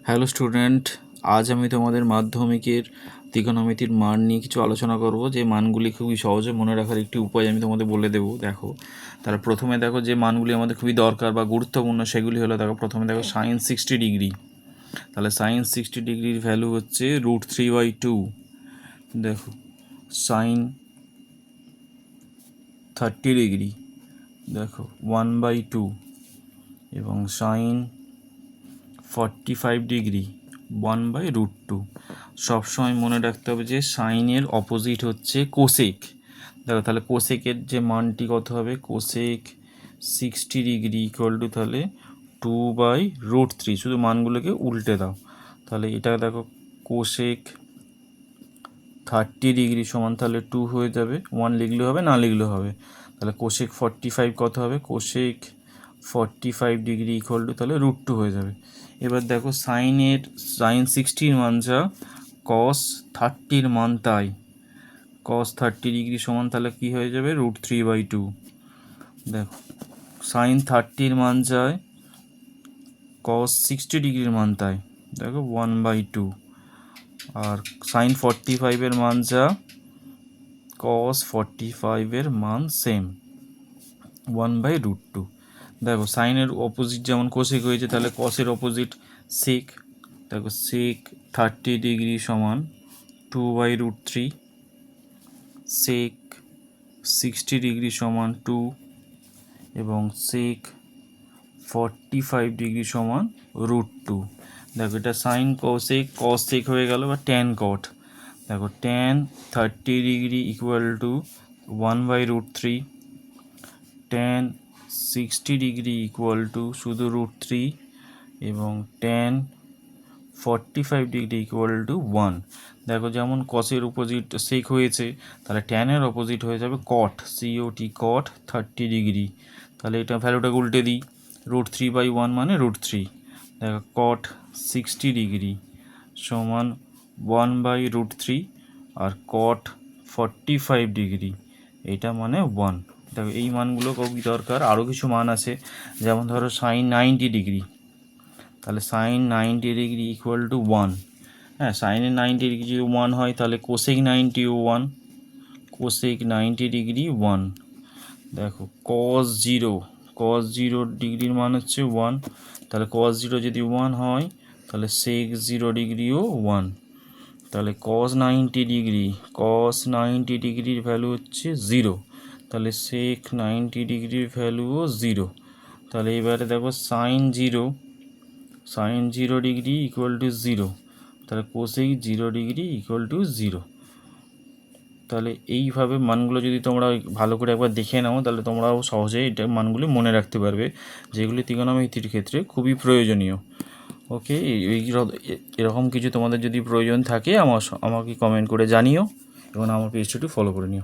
Hello student, আজ আমি তোমাদের মাধ্যমিকের ত্রিকোণমিতির মান নিয়ে কিছু আলোচনা করব। যে মানগুলি খুবই সহজে মনে রাখার একটি উপায় আমি তোমাদের বলে দেবো। দেখো, তারা প্রথমে দেখো যে মানগুলি আমাদের খুবই দরকার বা গুরুত্বপূর্ণ সেগুলি হলো, দেখো প্রথমে দেখো সাইন 60 ডিগ্রি। তাহলে সাইন 60 ডিগ্রির ভ্যালু হচ্ছে √3/2। দেখো সাইন 30 ডিগ্রি, দেখো 1/2। এবং সাইন 45 ডিগ্রি 1/√2। সবসময় মনে রাখতে হবে যে সাইনের অপোজিট হচ্ছে কোসেক। দেখো তাহলে কোসেকের যে মানটি কত হবে, কোসেক 60 ডিগ্রি ইকুয়াল টু তাহলে 2/√3। শুধু মানগুলোকে উল্টে দাও, তাহলে এটা দেখো কোসেক 30 ডিগ্রি সমান তাহলে 2 হয়ে যাবে, 1 লিখলে হবে না লিখলেও হবে। তাহলে কোসেক 45 কত হবে, কোসেক 45 ডিগ্রি ইকুয়াল টু তাহলে √2 হয়ে যাবে। এবার দেখো সাইন 60-র মান যা, কস 30-র মান তাই। কস 30 ডিগ্রি সমান তাহলে কী হয়ে যাবে, √3/2। দেখো সাইন 30-র মান যায়, কস 60 ডিগ্রির মান তাই, দেখো 1/2। আর সাইন 45-এর মান যা, কস 45-এর মান সেম, 1/√2। দেখো সাইনের অপোজিট যেমন কোসেক হয়েছে, তাহলে কসের অপোজিট সেক। দেখো সেক 30 ডিগ্রি সমান 2/√3, সেক 60 ডিগ্রি সমান 2, এবং সেক 45 ডিগ্রি সমান √2। দেখো এটা সাইন কোসেক, কস সেক হয়ে গেল বা ট্যান কট। দেখো tan 30 degree equal to 1/√3, tan 60 degree equal to শুধু √3, এবং ট্যান 45 ডিগ্রি ইকুয়াল টু 1। দেখো যেমন কসের অপোজিট সেক হয়েছে, তাহলে ট্যানের অপোজিট হয়ে যাবে কট, COT, কট 30 ডিগ্রি। তাহলে এটা ভ্যালুটাকে উল্টে দিই, √3/1 মানে √3। দেখো কট 60 ডিগ্রি সমান 1/√3, আর কট 45 ডিগ্রি এটা মানে 1। দেখো এই মানগুলো খুবই দরকার। আরও কিছু মান আছে, যেমন ধরো সাইন 90 ডিগ্রি। তাহলে সাইন 90 ডিগ্রি ইকুয়াল টু 1। হ্যাঁ, সাইনের 90 ডিগ্রি যদি 1 হয়, তাহলে কোসেক 90ও 1, কোসেক 90 ডিগ্রি 1। দেখো কস 0 ডিগ্রির মান হচ্ছে 1, তাহলে কস 0 যদি 1 হয়, তাহলে সেক 0 ডিগ্রিও 1। তাহলে কস 90 ডিগ্রির ভ্যালু হচ্ছে 0, তাহলে সেক 90 ডিগ্রির ভ্যালুও 0। তাহলে এবারে দেখো সাইন 0 ডিগ্রি ইকুয়াল টু 0, তাহলে কোসেক 0 ডিগ্রি ইকুয়াল টু 0। তাহলে এইভাবে মানগুলো যদি তোমরা ভালো করে একবার দেখে নাও, তাহলে তোমরাও সহজেই এটা মানগুলি মনে রাখতে পারবে, যেগুলি ত্রিকোণমিতির ক্ষেত্রে খুবই প্রয়োজনীয়। ওকে, এরকম কিছু তোমাদের যদি প্রয়োজন থাকে আমাকে কমেন্ট করে জানিও, এবং আমার পেজটি ফলো করে নিও।